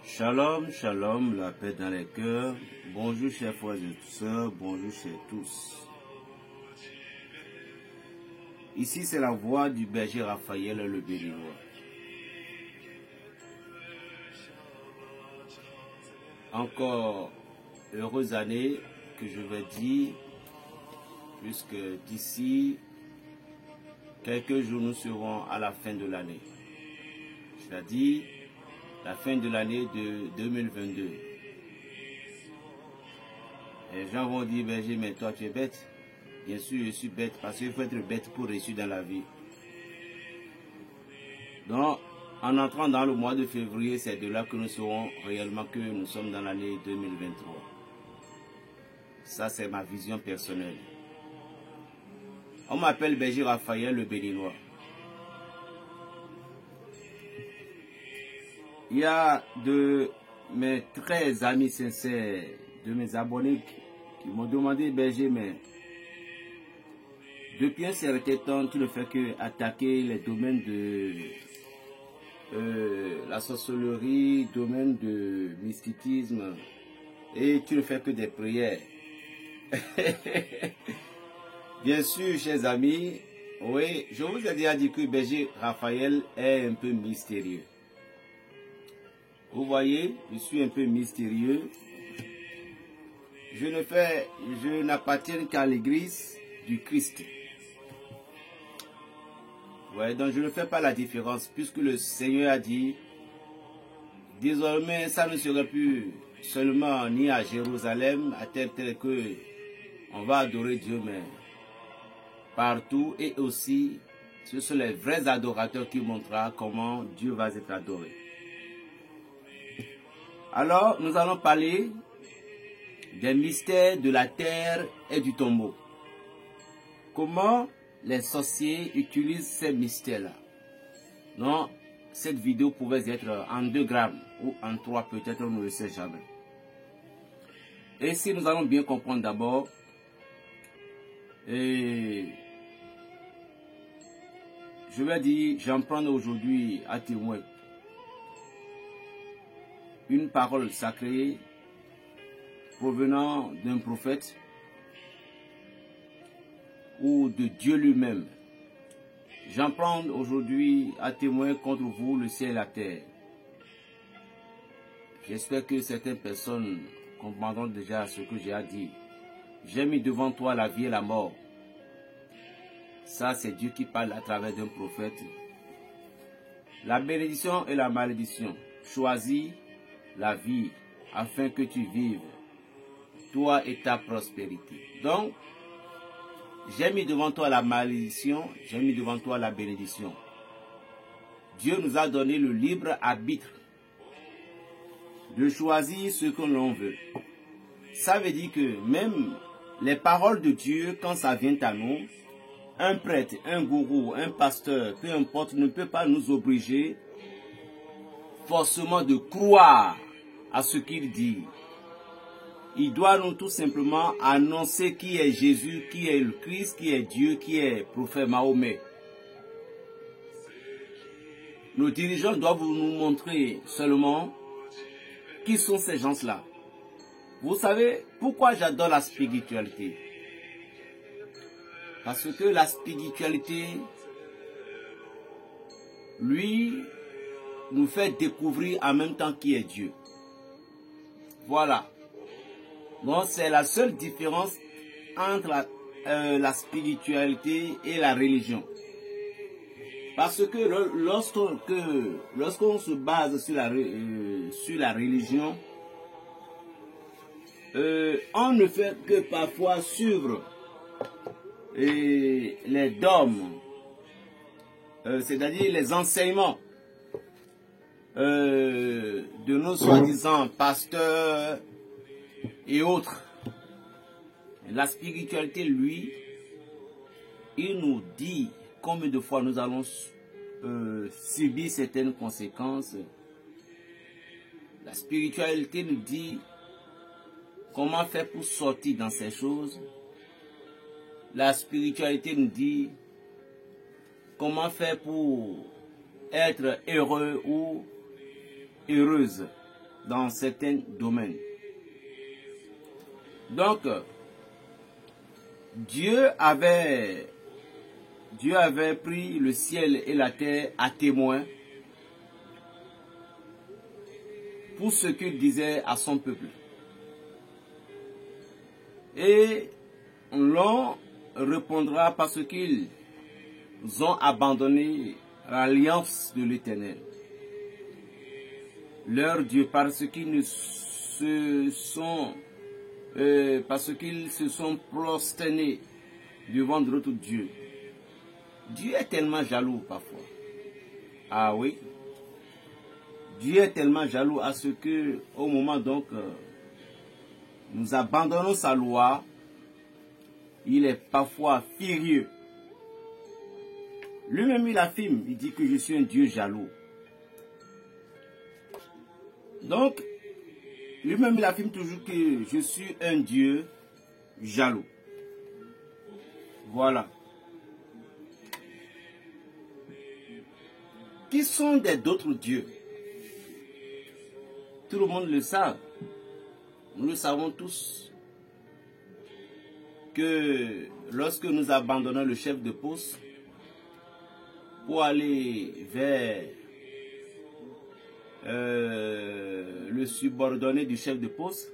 Shalom, shalom, la paix dans les cœurs. Bonjour chers frères et sœurs, bonjour chers tous. Ici c'est la voix du berger Raphaël le Béninois. Encore heureuse année que je vais dire, puisque d'ici quelques jours nous serons à la fin de l'année. C'est-à-dire la fin de l'année de 2022. Les gens vont dire, berger, mais toi tu es bête. Bien sûr, je suis bête parce qu'il faut être bête pour réussir dans la vie. Donc, en entrant dans le mois de février, c'est de là que nous saurons réellement que nous sommes dans l'année 2023. Ça, c'est ma vision personnelle. On m'appelle berger Raphaël le Béninois. Il y a de mes très amis sincères, de mes abonnés qui m'ont demandé, berger, mais depuis un certain temps, tu ne fais que attaquer les domaines de la sorcellerie, domaine de mysticisme, et tu ne fais que des prières. Bien sûr, chers amis, oui, je vous ai déjà dit que berger Raphaël est un peu mystérieux. Vous voyez, je suis un peu mystérieux. Je n'appartiens qu'à l'église du Christ. Ouais, donc je ne fais pas la différence, puisque le Seigneur a dit, désormais ça ne serait plus seulement ni à Jérusalem, à tel que on va adorer Dieu, mais partout, et aussi ce sont les vrais adorateurs qui montreront comment Dieu va être adoré. Alors, nous allons parler des mystères de la terre et du tombeau. Comment les sorciers utilisent ces mystères-là. Non, cette vidéo pouvait être en 2 grammes ou en 3, peut-être, on ne le sait jamais. Et si nous allons bien comprendre d'abord, je vais dire, j'en prends aujourd'hui à témoin une parole sacrée provenant d'un prophète ou de Dieu lui-même. J'en prends aujourd'hui à témoin contre vous le ciel et la terre. J'espère que certaines personnes comprendront déjà ce que j'ai à dire. J'ai mis devant toi la vie et la mort. Ça, c'est Dieu qui parle à travers d'un prophète. La bénédiction et la malédiction. Choisis la vie afin que tu vives, toi et ta prospérité. Donc, j'ai mis devant toi la malédiction, j'ai mis devant toi la bénédiction. Dieu nous a donné le libre arbitre de choisir ce que l'on veut. Ça veut dire que même les paroles de Dieu, quand ça vient à nous, un prêtre, un gourou, un pasteur, peu importe, ne peut pas nous obliger forcément de croire à ce qu'il dit. Il doit nous tout simplement annoncer qui est Jésus, qui est le Christ, qui est Dieu, qui est prophète Mahomet. Nos dirigeants doivent nous montrer seulement qui sont ces gens-là. Vous savez pourquoi j'adore la spiritualité? Parce que la spiritualité, lui, nous fait découvrir en même temps qui est Dieu. Voilà. Donc c'est la seule différence entre la spiritualité et la religion. Parce que lorsqu'on se base sur la religion, on ne fait que parfois suivre les dogmes, c'est-à-dire les enseignements de nos soi-disant pasteurs et autres. La spiritualité, lui, il nous dit combien de fois nous allons subir certaines conséquences. La spiritualité nous dit comment faire pour sortir dans ces choses. La spiritualité nous dit comment faire pour être heureux ou heureuse. dans certains domaines. Donc, Dieu avait pris le ciel et la terre à témoin pour ce qu'il disait à son peuple. Et l'on répondra parce qu'ils ont abandonné l'alliance de l'Éternel, leur Dieu, parce qu'ils se sont prosternés devant d'autres dieux. Dieu est tellement jaloux parfois. Ah oui. Dieu est tellement jaloux à ce que, au moment donc, nous abandonnons sa loi, il est parfois furieux. Lui-même il affirme, il dit que je suis un Dieu jaloux. Donc, lui-même il affirme toujours que je suis un Dieu jaloux. Voilà. Qui sont d'autres dieux? Tout le monde le sait. Nous le savons tous que lorsque nous abandonnons le chef de poste pour aller vers le subordonné du chef de poste,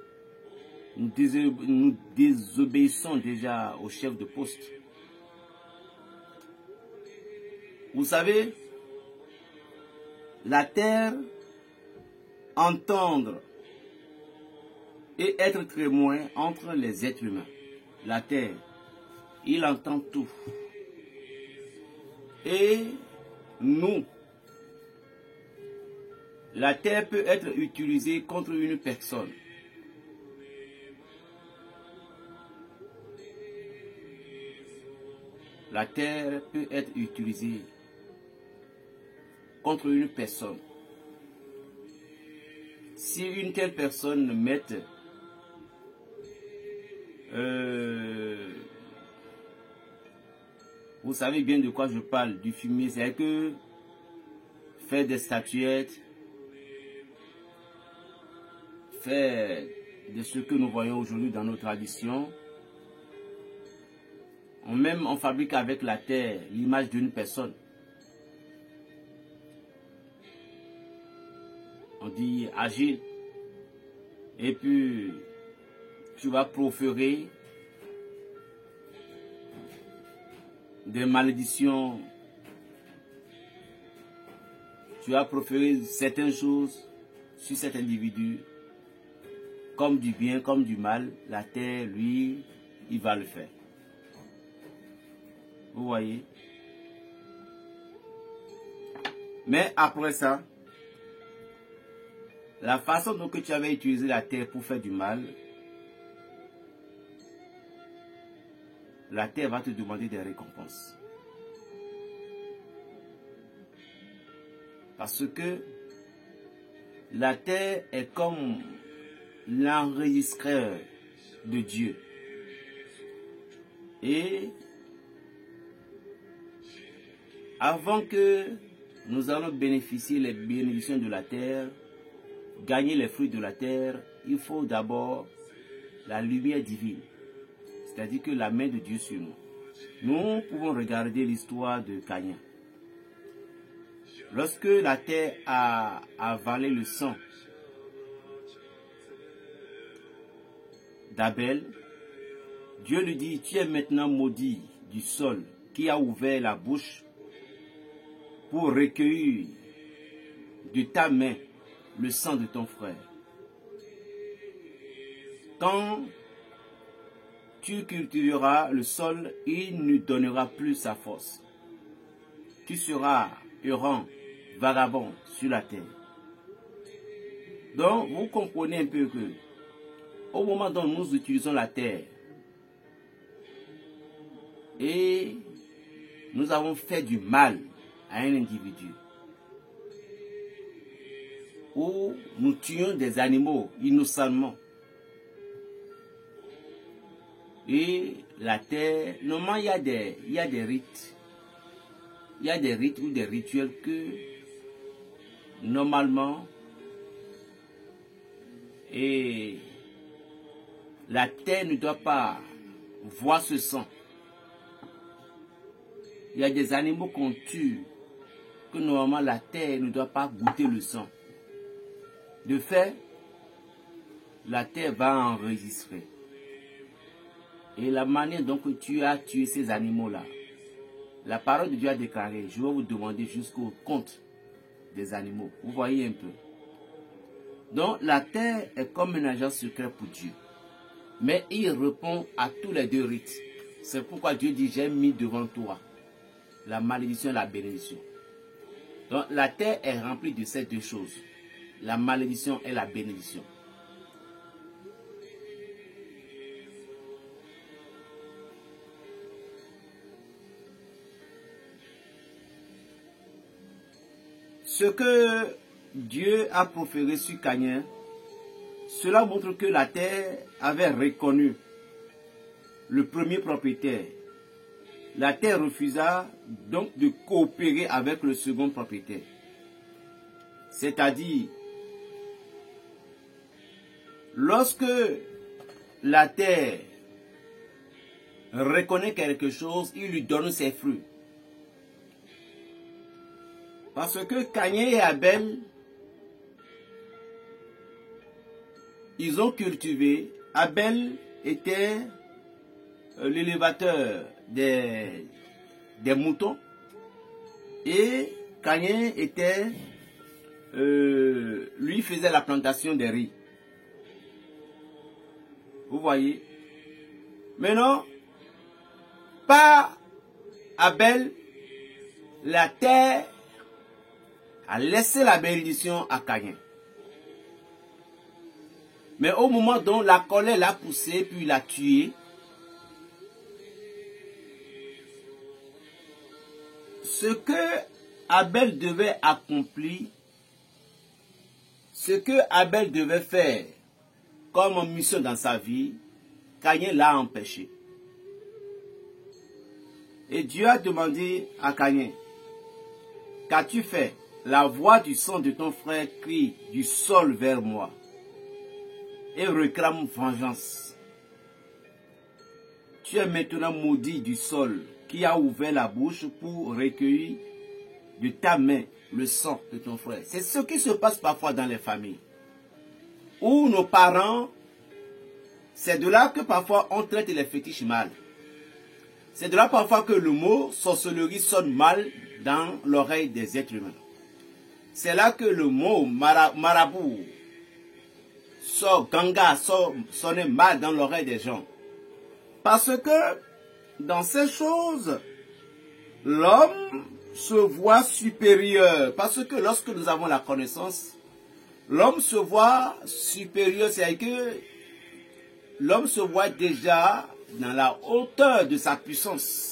nous désobéissons déjà au chef de poste. Vous savez, la terre, entendre et être témoin entre les êtres humains. La terre, il entend tout. Et nous, la terre peut être utilisée contre une personne. La terre peut être utilisée contre une personne. Si une telle personne met vous savez bien de quoi je parle, du fumier, c'est que faire des statuettes, faire de ce que nous voyons aujourd'hui dans nos traditions. On fabrique avec la terre l'image d'une personne. On dit agile. Et puis tu vas proférer des malédictions. Tu vas proférer certaines choses sur cet individu, comme du bien, comme du mal. La terre, lui, il va le faire. Vous voyez? Mais après ça, la façon dont tu avais utilisé la terre pour faire du mal, la terre va te demander des récompenses. Parce que la terre est comme l'enregistreur de Dieu. Et avant que nous allons bénéficier les bénédictions de la terre, gagner les fruits de la terre, il faut d'abord la lumière divine. C'est-à-dire que la main de Dieu sur nous. Nous pouvons regarder l'histoire de Caïn. Lorsque la terre a avalé le sang d'Abel, Dieu lui dit, tu es maintenant maudit du sol qui a ouvert la bouche pour recueillir de ta main le sang de ton frère. Quand tu cultiveras le sol, il ne donnera plus sa force. Tu seras errant, vagabond sur la terre. Donc, vous comprenez un peu que, au moment dont nous utilisons la terre, et nous avons fait du mal à un individu, ou nous tuons des animaux innocemment, et la terre, normalement il y a des rites. Il y a des rites ou des rituels que normalement Et la terre ne doit pas voir ce sang. Il y a des animaux qu'on tue, que normalement la terre ne doit pas goûter le sang. De fait, la terre va enregistrer. Et la manière dont tu as tué ces animaux-là, la parole de Dieu a déclaré, je vais vous demander jusqu'au compte des animaux. Vous voyez un peu. Donc la terre est comme un agent secret pour Dieu. Mais il répond à tous les deux rites. C'est pourquoi Dieu dit, j'ai mis devant toi la malédiction et la bénédiction. Donc la terre est remplie de ces deux choses. La malédiction et la bénédiction. Ce que Dieu a proféré sur Caïn, cela montre que la terre avait reconnu le premier propriétaire. La terre refusa donc de coopérer avec le second propriétaire. C'est-à-dire, lorsque la terre reconnaît quelque chose, il lui donne ses fruits. Parce que Caïn et Abel, ils ont cultivé. Abel était l'élévateur des moutons. Et Caïn était, lui faisait la plantation des riz. Vous voyez? Maintenant, par Abel, la terre a laissé la bénédiction à Caïn. Mais au moment dont la colère l'a poussé, puis l'a tué, ce que Abel devait accomplir, ce que Abel devait faire comme mission dans sa vie, Caïn l'a empêché. Et Dieu a demandé à Caïn, qu'as-tu fait? La voix du sang de ton frère crie du sol vers moi et réclame vengeance. Tu es maintenant maudit du sol qui a ouvert la bouche pour recueillir de ta main le sang de ton frère. C'est ce qui se passe parfois dans les familles. Où nos parents, c'est de là que parfois on traite les fétiches mal. C'est de là parfois que le mot sorcellerie sonne mal dans l'oreille des êtres humains. C'est là que le mot marabout, ganga, sonne mal dans l'oreille des gens. Parce que dans ces choses, l'homme se voit supérieur. Parce que lorsque nous avons la connaissance, l'homme se voit supérieur. C'est-à-dire que l'homme se voit déjà dans la hauteur de sa puissance.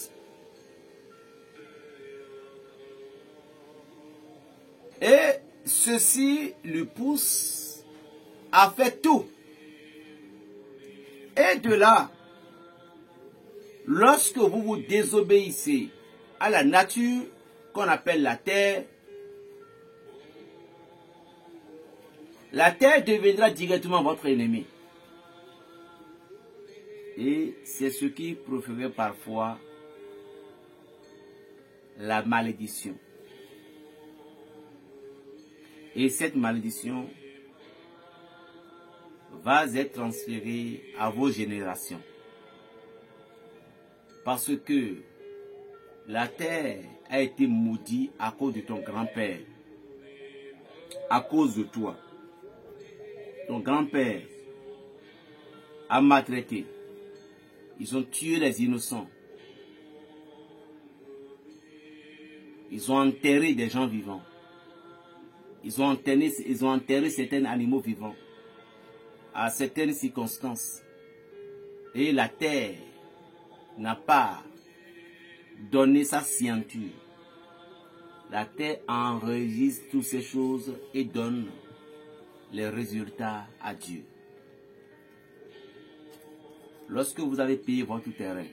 Et ceci lui pousse à faire tout. Et de là, lorsque vous vous désobéissez à la nature qu'on appelle la terre deviendra directement votre ennemi. Et c'est ce qui proférait parfois la malédiction. Et cette malédiction va être transférée à vos générations. Parce que la terre a été maudite à cause de ton grand-père. À cause de toi. Ton grand-père a maltraité. Ils ont tué les innocents. Ils ont enterré des gens vivants. Ils ont enterré certains animaux vivants à certaines circonstances. Et la terre n'a pas donné sa scienture. La terre enregistre toutes ces choses et donne les résultats à Dieu. Lorsque vous avez payé votre terrain,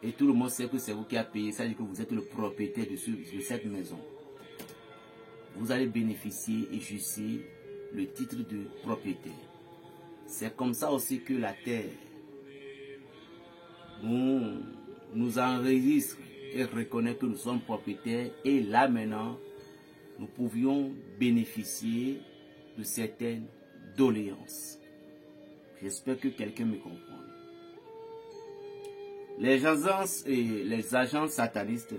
et tout le monde sait que c'est vous qui avez payé, ça veut dire que vous êtes le propriétaire de cette maison. Vous allez bénéficier et jouir le titre de propriétaire. C'est comme ça aussi que la terre nous enregistre et reconnaît que nous sommes propriétaires. Et là maintenant, nous pouvions bénéficier de certaines doléances. J'espère que quelqu'un me comprend. Les agents satanistes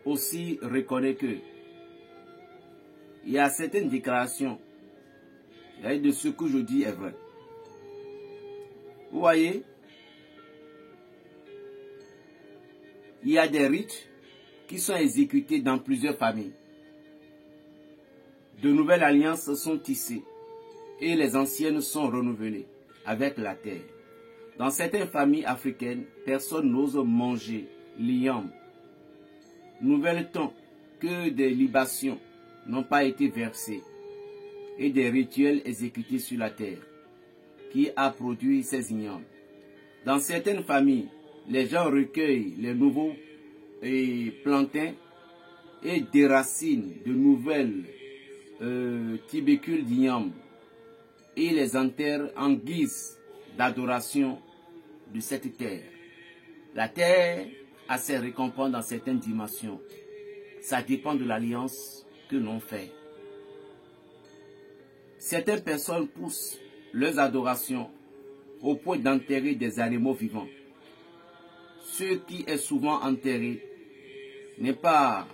aussi reconnaissent que il y a certaines déclarations de ce que je dis est vrai. Vous voyez, il y a des rites qui sont exécutés dans plusieurs familles. De nouvelles alliances sont tissées et les anciennes sont renouvelées avec la terre. Dans certaines familles africaines, personne n'ose manger l'iam. Nouvel temps que des libations n'ont pas été versées et des rituels exécutés sur la terre qui a produit ces ignorants. Dans certaines familles, les gens recueillent les nouveaux plantains et déracinent de nouvelles tubercules d'igname et les enterrent en guise d'adoration de cette terre. La terre a ses récompenses dans certaines dimensions. Ça dépend de l'alliance que l'on fait. Certaines personnes poussent leurs adorations au point d'enterrer des animaux vivants. Ce qui est souvent enterré n'est pas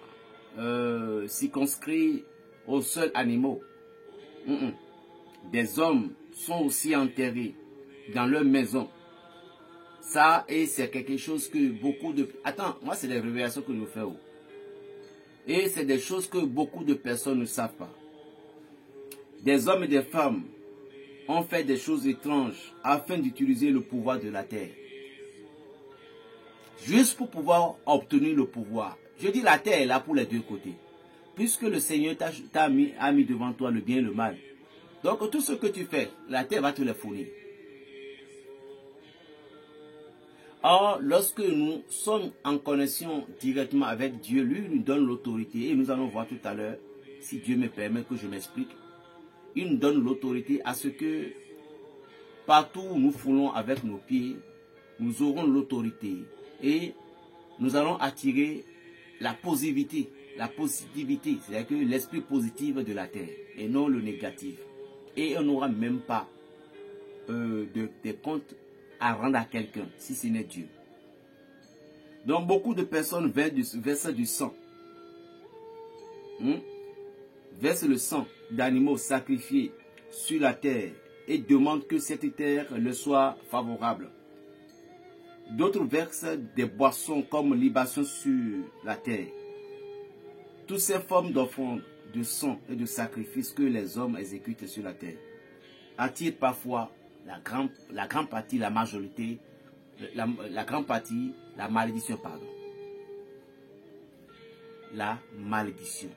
circonscrit aux seuls animaux. Des hommes sont aussi enterrés dans leur maison. Ça, et c'est quelque chose que beaucoup de... Attends, moi c'est des révélations que je fais. Et c'est des choses que beaucoup de personnes ne savent pas. Des hommes et des femmes ont fait des choses étranges afin d'utiliser le pouvoir de la terre. Juste pour pouvoir obtenir le pouvoir. Je dis la terre est là pour les deux côtés. Puisque le Seigneur a mis devant toi le bien et le mal. Donc tout ce que tu fais, la terre va te le fournir. Or, lorsque nous sommes en connexion directement avec Dieu, lui nous donne l'autorité. Et nous allons voir tout à l'heure, si Dieu me permet que je m'explique. Il nous donne l'autorité à ce que partout où nous foulons avec nos pieds, nous aurons l'autorité. Et nous allons attirer la positivité. C'est-à-dire que l'esprit positif de la terre et non le négatif. Et on n'aura même pas des comptes à rendre à quelqu'un, si ce n'est Dieu. Donc beaucoup de personnes versent du sang. Versent le sang d'animaux sacrifiés sur la terre et demandent que cette terre leur soit favorable. D'autres versent des boissons comme libation sur la terre. Toutes ces formes d'offrandes, de sang et de sacrifices que les hommes exécutent sur la terre attirent parfois la grande partie, la majorité, la grande partie, la malédiction, pardon. La malédiction.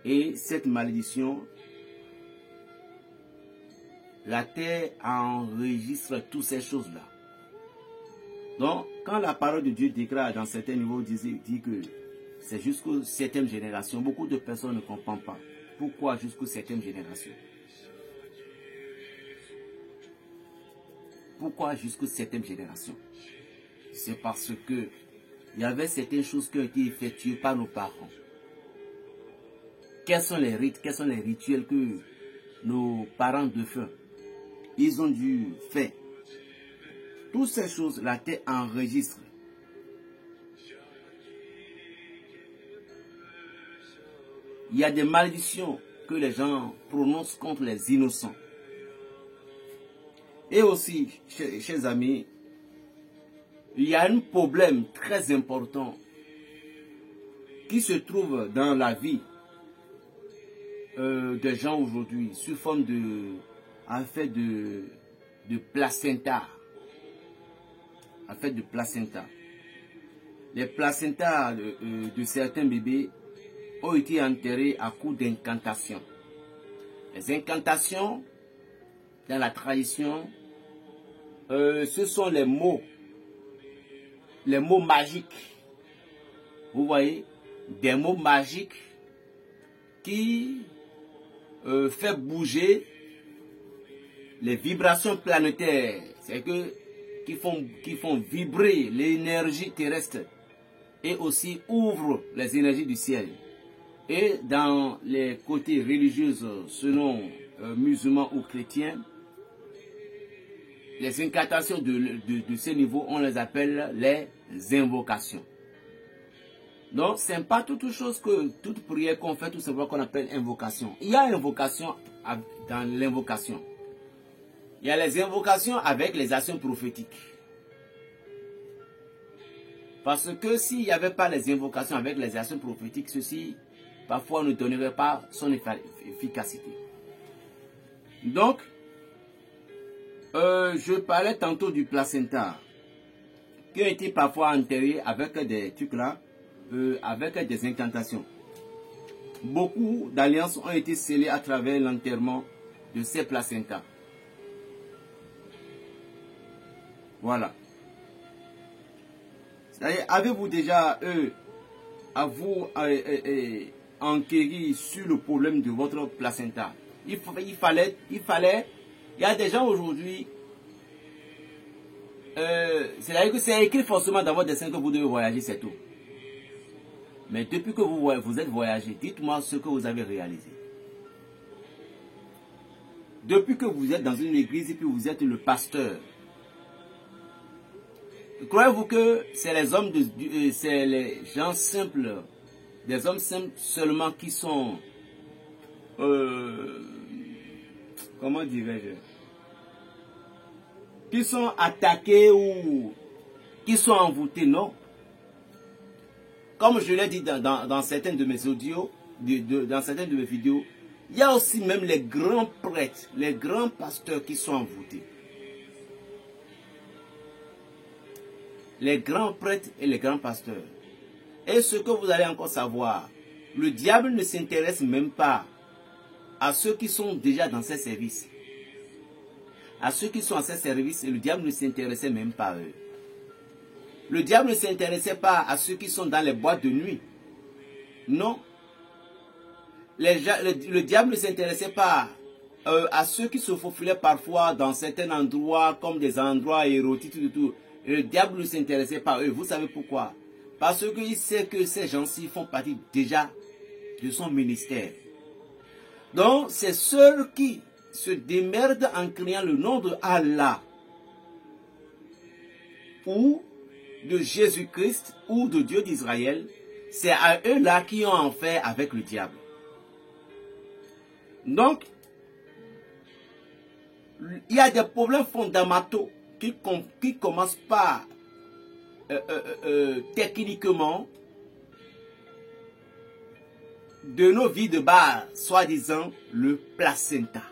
Et cette malédiction, la terre enregistre toutes ces choses-là. Donc, quand la parole de Dieu déclare dans certains niveaux, dit que c'est jusqu'aux 7e génération, beaucoup de personnes ne comprennent pas. Pourquoi jusqu'aux 7e génération? Pourquoi jusqu'aux 7e génération? C'est parce que il y avait certaines choses qui ont été effectuées par nos parents. Quels sont les rites, quels sont les rituels que nos parents de feu, ils ont dû faire? Toutes ces choses, la terre enregistre. Il y a des malédictions que les gens prononcent contre les innocents. Et aussi, chers amis, il y a un problème très important qui se trouve dans la vie des gens aujourd'hui, sous forme de placenta. En fait, de placenta. Les placentas de certains bébés ont été enterrés à coup d'incantations. Les incantations, dans la tradition, ce sont les mots magiques. Vous voyez, des mots magiques qui fait bouger les vibrations planétaires, c'est que qui font vibrer l'énergie terrestre et aussi ouvrent les énergies du ciel. Et dans les côtés religieux, selon musulmans ou chrétiens, les incantations de ce niveau, on les appelle les invocations. Donc, ce n'est pas toute chose que toute prière qu'on fait, tout simplement qu'on appelle invocation. Il y a invocation dans l'invocation. Il y a les invocations avec les actions prophétiques. Parce que s'il n'y avait pas les invocations avec les actions prophétiques, ceci, parfois, ne donnerait pas son efficacité. Donc, je parlais tantôt du placenta, qui a été parfois enterré avec des trucs là, avec des incantations. Beaucoup d'alliances ont été scellées à travers l'enterrement de ces placentas. Voilà. Avez-vous déjà, enquérir sur le problème de votre placenta? Il y a des gens aujourd'hui, c'est-à-dire que c'est écrit forcément dans votre destin que vous devez voyager, c'est tout. Mais depuis que vous êtes voyagé, dites-moi ce que vous avez réalisé. Depuis que vous êtes dans une église et puis vous êtes le pasteur, croyez-vous que c'est les hommes, c'est les gens simples, des hommes simples seulement qui sont, comment dirais-je, qui sont attaqués ou qui sont envoûtés? Non. Comme je l'ai dit dans certaines de mes audios, dans certaines de mes vidéos, il y a aussi même les grands prêtres, les grands pasteurs qui sont envoûtés. Les grands prêtres et les grands pasteurs. Et ce que vous allez encore savoir, le diable ne s'intéresse même pas à ceux qui sont déjà dans ses services. À ceux qui sont à ses services, le diable ne s'intéressait même pas à eux. Le diable ne s'intéressait pas à ceux qui sont dans les boîtes de nuit. Non. Le diable ne s'intéressait pas à ceux qui se faufilaient parfois dans certains endroits, comme des endroits érotiques, tout. Le diable ne s'intéressait pas à eux. Vous savez pourquoi? Parce qu'il sait que ces gens-ci font partie déjà de son ministère. Donc, c'est ceux qui se démerdent en criant le nom de Allah ou de Jésus-Christ ou de Dieu d'Israël. C'est à eux-là qui ont affaire avec le diable. Donc, il y a des problèmes fondamentaux qui commencent par techniquement de nos vies de base, soi-disant le placenta.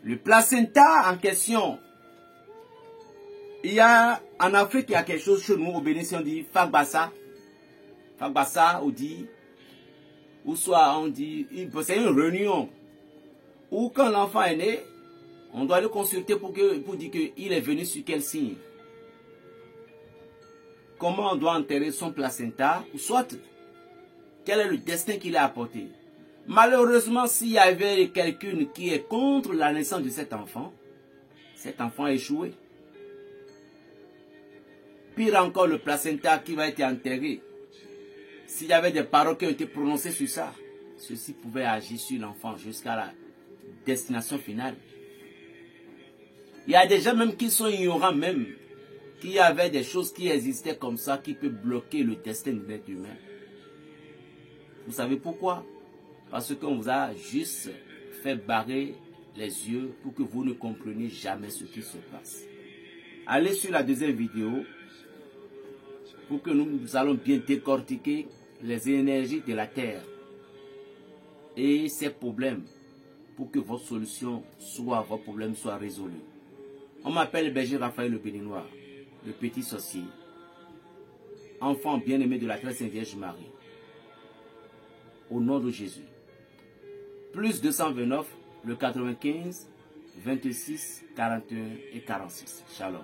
Le placenta en question, il y a en Afrique, il y a quelque chose chez nous au Bénin, on dit fagbassa. Fagbassa, on dit, ou soit on dit, c'est une réunion où quand l'enfant est né, on doit le consulter pour dire qu'il est venu sur quel signe. Comment on doit enterrer son placenta, ou soit quel est le destin qu'il a apporté. Malheureusement, s'il y avait quelqu'un qui est contre la naissance de cet enfant a échoué. Pire encore, le placenta qui va être enterré. S'il y avait des paroles qui ont été prononcées sur ça, ceci pouvait agir sur l'enfant jusqu'à la destination finale. Il y a des gens même qui sont ignorants même, qui avaient des choses qui existaient comme ça, qui peuvent bloquer le destin de l'être humain. Vous savez pourquoi? Parce qu'on vous a juste fait barrer les yeux pour que vous ne compreniez jamais ce qui se passe. Allez sur la deuxième vidéo pour que nous allons bien décortiquer les énergies de la Terre et ses problèmes pour que votre solution soit, vos problèmes soient résolus. On m'appelle le berger Raphaël le Béninois, le petit sorcier, enfant bien-aimé de la très Sainte Vierge Marie. Au nom de Jésus. Plus 229, le 95, 26, 41 et 46. Shalom.